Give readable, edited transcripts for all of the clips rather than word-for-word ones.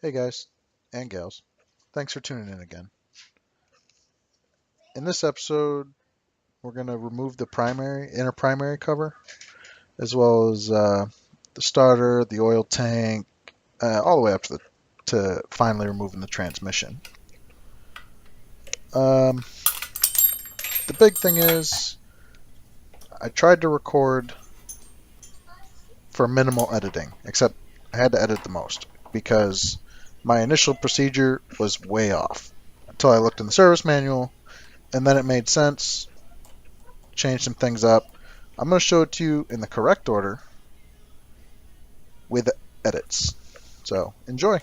Hey guys and gals, thanks for tuning in again. In this episode, we're going to remove the inner primary cover, as well as the starter, the oil tank, all the way up to finally removing the transmission. Um, the big thing is, I tried to record for minimal editing, except I had to edit the most because my initial procedure was way off until I looked in the service manual, and then it made sense. Change some things up. I'm going to show it to you in the correct order with edits. So enjoy.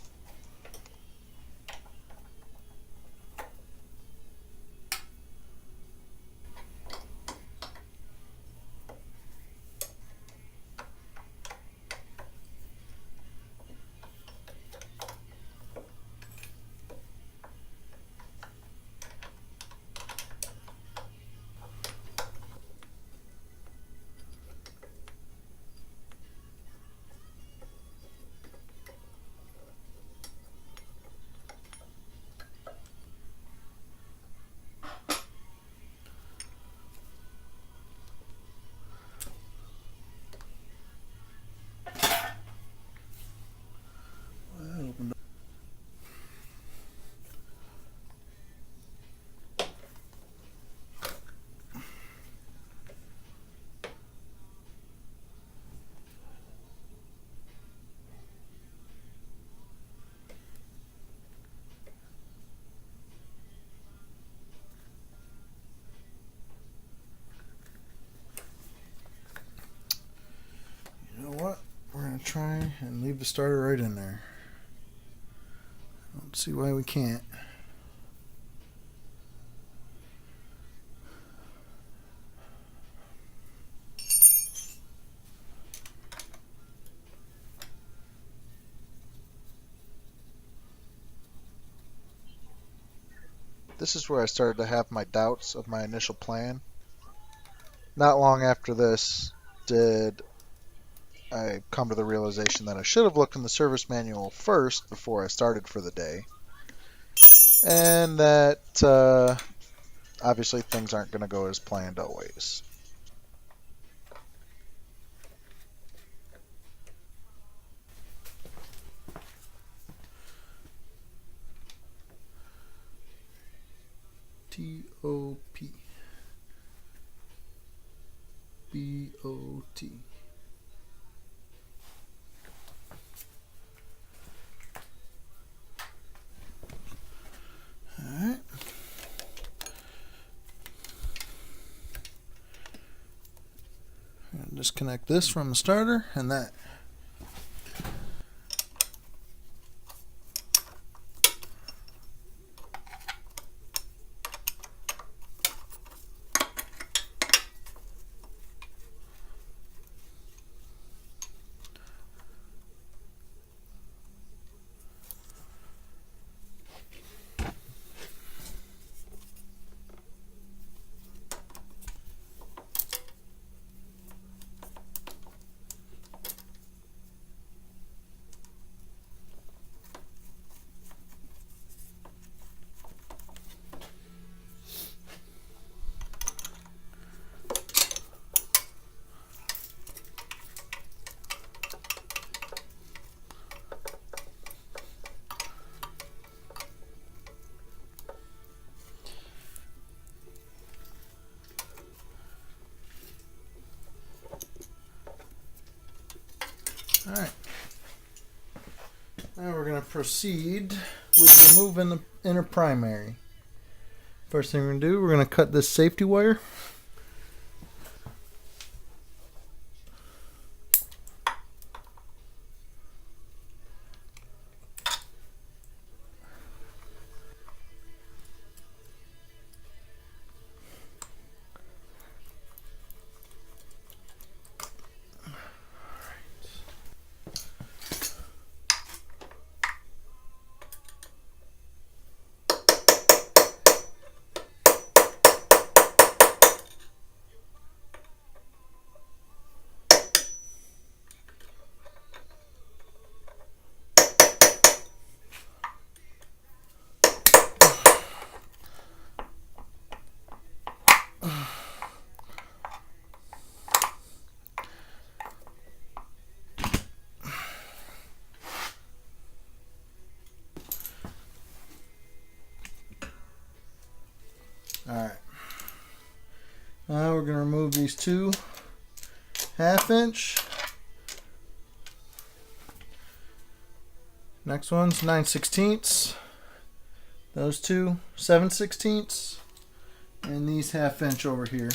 You know what? We're going to try and leave the starter right in there. I don't see why we can't. This is where I started to have my doubts of my initial plan. Not long after this did I come to the realization that I should have looked in the service manual first before I started for the day, and that obviously things aren't going to go as planned always. T-O-P B-O-T. Alright. Disconnect this from the starter and that. Alright. Now we're going to proceed with removing the inner primary. First thing we're going to do, we're going to cut this safety wire. Alright. Now we're going to remove these two 1/2 inch. Next one's 9/16. Those two 7/16. And these 1/2 inch over here.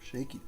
Shaky.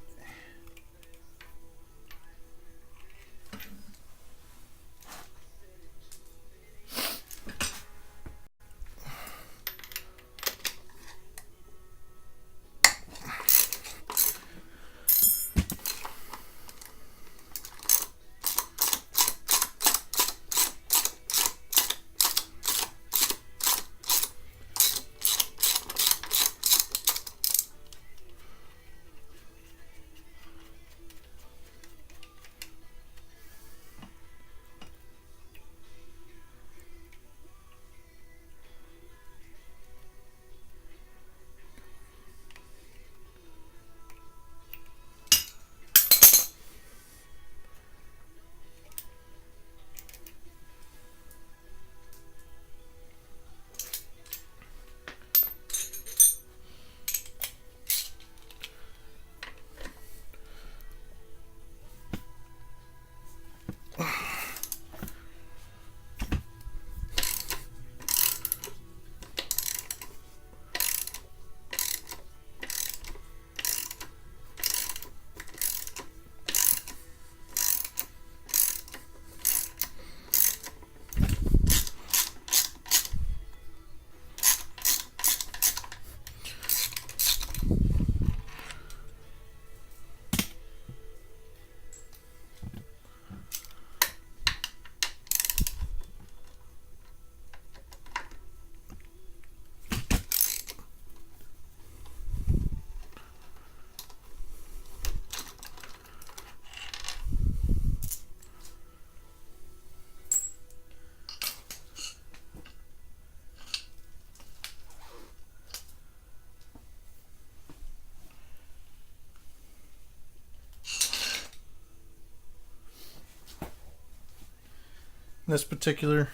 In this particular,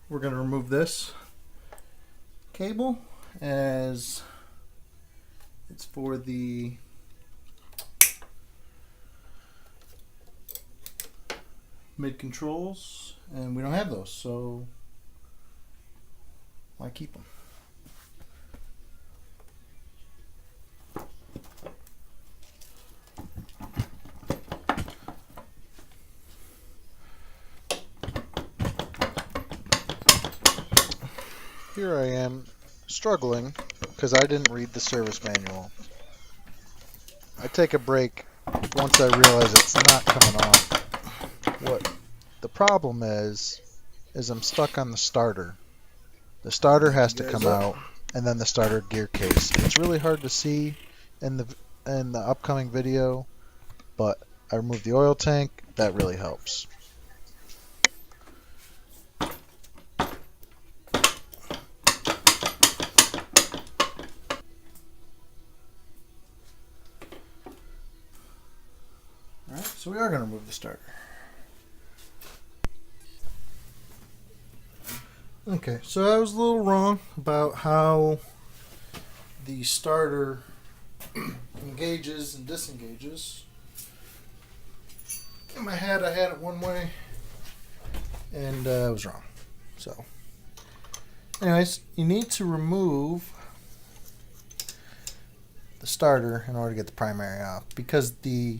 we're going to remove this cable as it's for the mid controls, and we don't have those, so why keep them? Here I am struggling because I didn't read the service manual. I take a break once I realize it's not coming off. What the problem is I'm stuck on the starter. The starter has to come out, and then the starter gear case. It's really hard to see in the upcoming video, but I removed the oil tank. That really helps. we are going to remove the starter. Okay, so I was a little wrong about how the starter engages and disengages. In my head, I had it one way, and I was wrong. So, anyways, you need to remove the starter in order to get the primary off, because the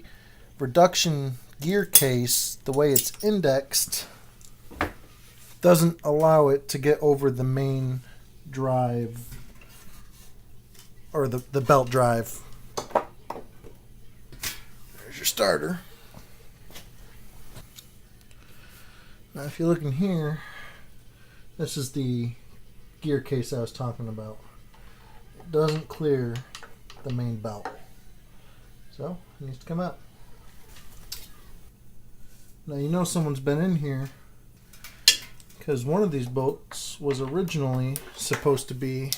reduction gear case, the way it's indexed, doesn't allow it to get over the main drive or the belt drive. There's your starter. Now if you look in here, this is the gear case I was talking about. It doesn't clear the main belt, so it needs to come out. Now you know someone's been in here because one of these bolts was originally supposed to be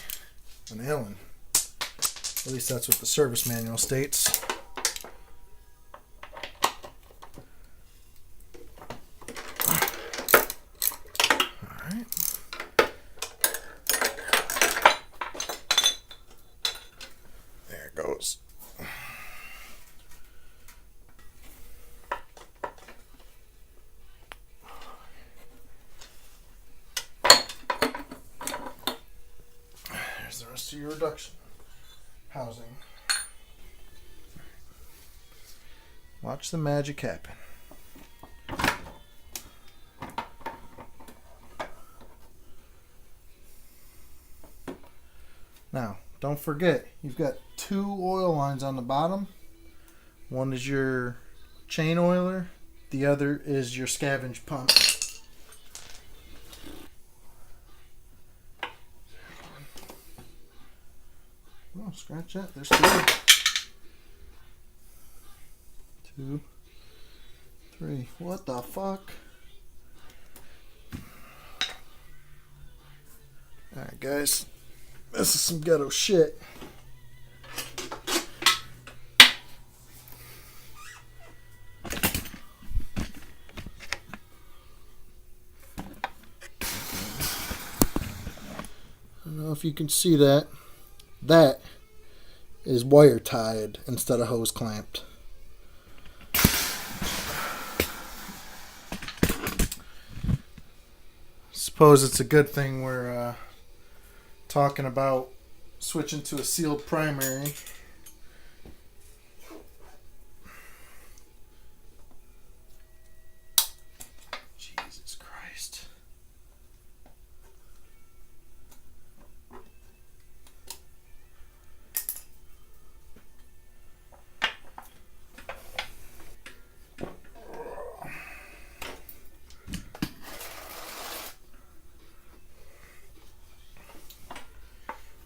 an Allen. At least that's what the service manual states. Alright. There it goes. There's the rest of your reduction housing. Watch the magic happen. Now, don't forget, you've got 2 oil lines on the bottom. One is your chain oiler, the other is your scavenge pump. Oh, scratch that. There's 2, 3. What the fuck? Alright, guys. This is some ghetto shit. I don't know if you can see that. That is wire tied instead of hose clamped. Suppose it's a good thing we're talking about switching to a sealed primary. Jesus Christ.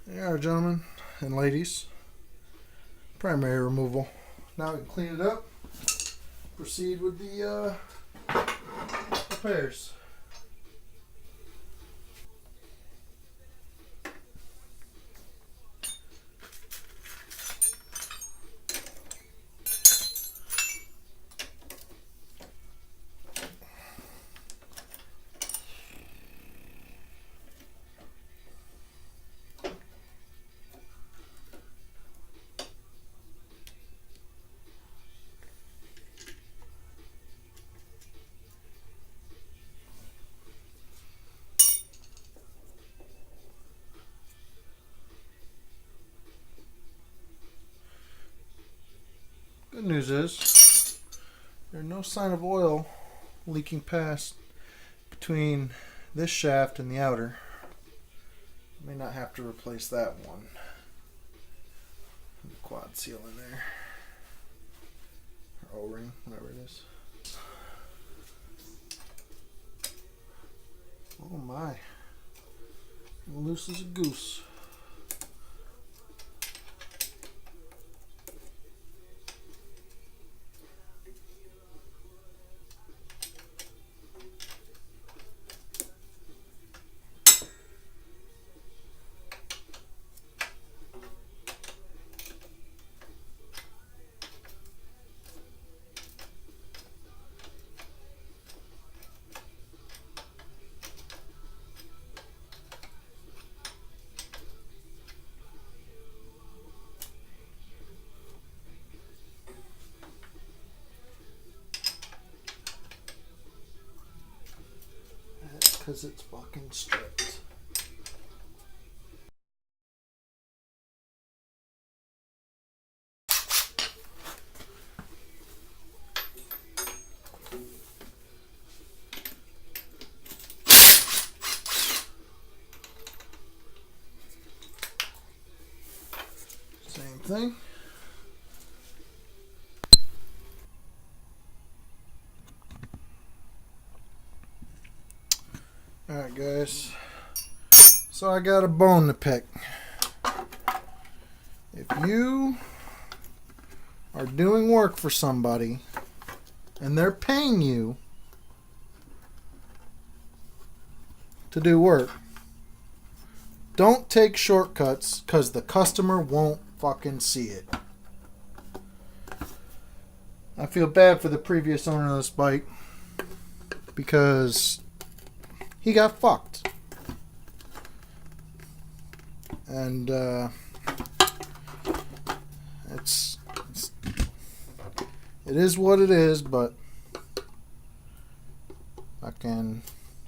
There you are, gentlemen and ladies. Primary removal. Now we can clean it up. Proceed with the repairs. Good news is there's no sign of oil leaking past between this shaft and the outer. May not have to replace that one. The quad seal in there. Or O-ring, whatever it is. Oh my. Loose as a goose. because it's fucking stripped. Same thing. Alright guys, so I got a bone to pick. If you are doing work for somebody and they're paying you to do work, don't take shortcuts because the customer won't fucking see it. I feel bad for the previous owner of this bike because he got fucked. And it is what it is, but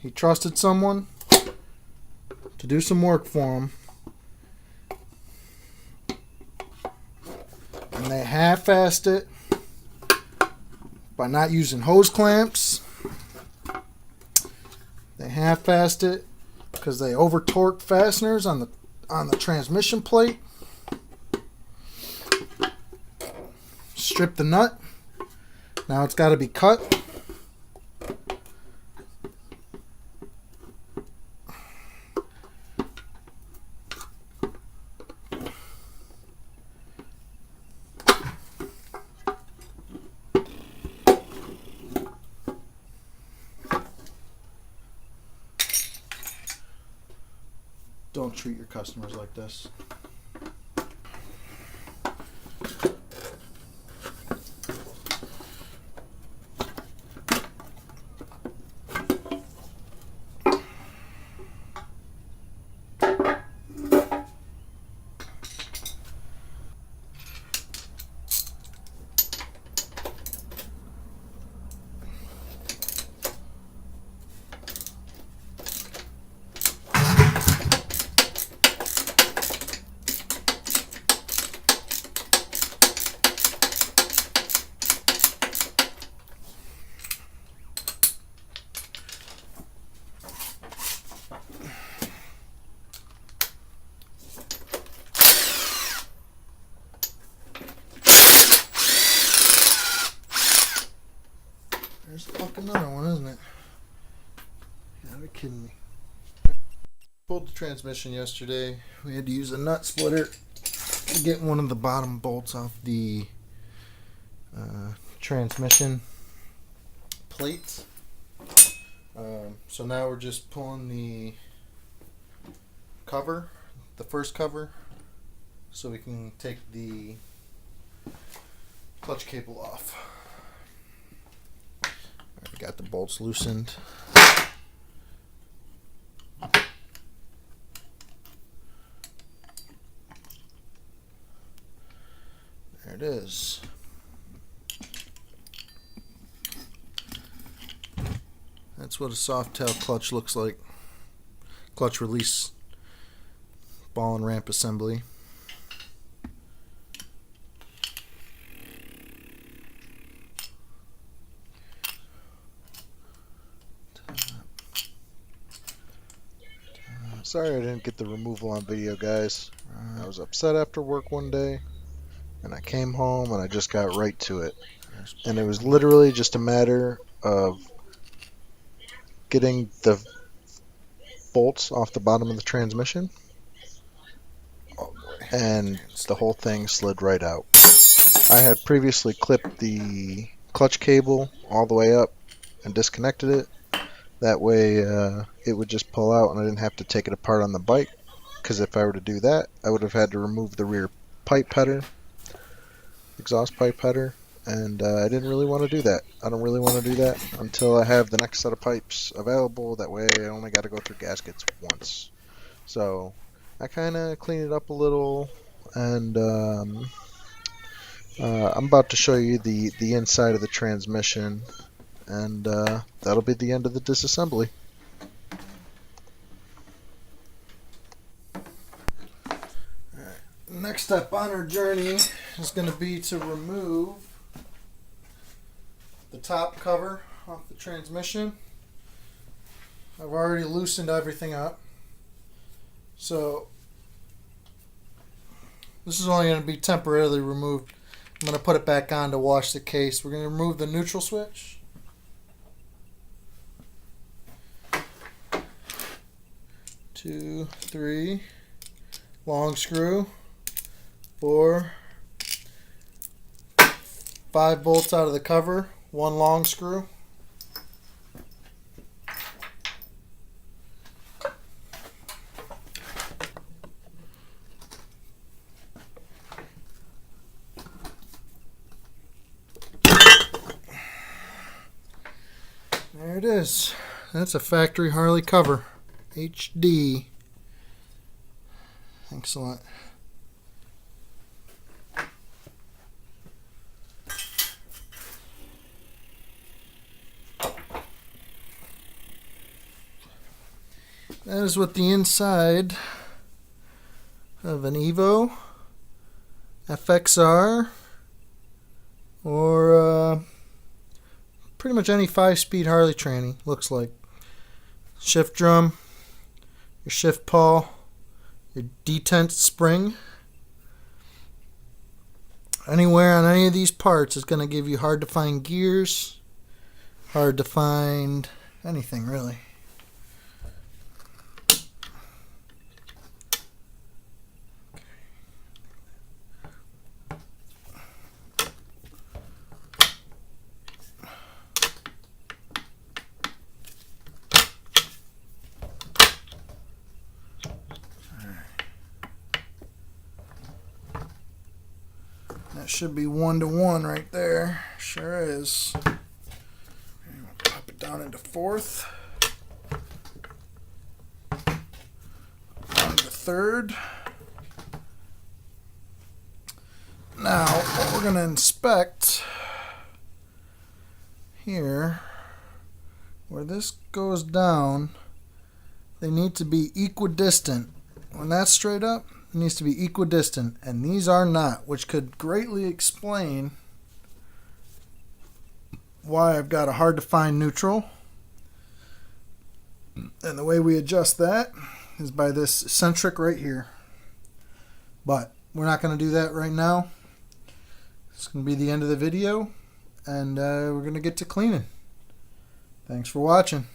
he trusted someone to do some work for him, and they half-assed it by not using hose clamps. They half-assed it because they over-torqued fasteners on the transmission plate. Stripped the nut. Now it's got to be cut. Don't treat your customers like this. There's fucking another one, isn't it? You're not kidding me. Pulled the transmission yesterday. We had to use a nut splitter to get one of the bottom bolts off the transmission plate. So now we're just pulling the cover, the first cover, so we can take the clutch cable off. Already got the bolts loosened. There it is. That's what a soft tail clutch looks like. Clutch release ball and ramp assembly. Sorry I didn't get the removal on video, guys. I was upset after work one day, and I came home and I just got right to it. And it was literally just a matter of getting the bolts off the bottom of the transmission, and the whole thing slid right out. I had previously clipped the clutch cable all the way up and disconnected it. That way it would just pull out and I didn't have to take it apart on the bike, because if I were to do that, I would have had to remove the rear pipe header, exhaust pipe header, and I didn't really want to do that. I don't really want to do that until I have the next set of pipes available. That way I only got to go through gaskets once. So I kind of cleaned it up a little, and I'm about to show you the inside of the transmission, and that'll be the end of the disassembly. next step on our journey is going to be to remove the top cover off the transmission. I've already loosened everything up. So this is only going to be temporarily removed. I'm going to put it back on to wash the case. We're going to remove the neutral switch. Two, three, long screw, 4, 5 bolts out of the cover, 1 long screw. There it is. That's a factory Harley cover. HD. Excellent. That is what the inside of an Evo, FXR, or pretty much any 5-speed Harley tranny looks like. Shift drum, your shift pawl, your detent spring. Anywhere on any of these parts is going to give you hard to find gears, hard to find anything really. That should be 1-to-1 right there. Sure is. Pop it down into 4th. Down to 3rd. Now, what we're going to inspect here, where this goes down, they need to be equidistant. When that's straight up, it needs to be equidistant, and these are not, which could greatly explain why I've got a hard to find neutral. And the way we adjust that is by this eccentric right here. But we're not going to do that right now. It's going to be the end of the video, and we're going to get to cleaning. Thanks for watching.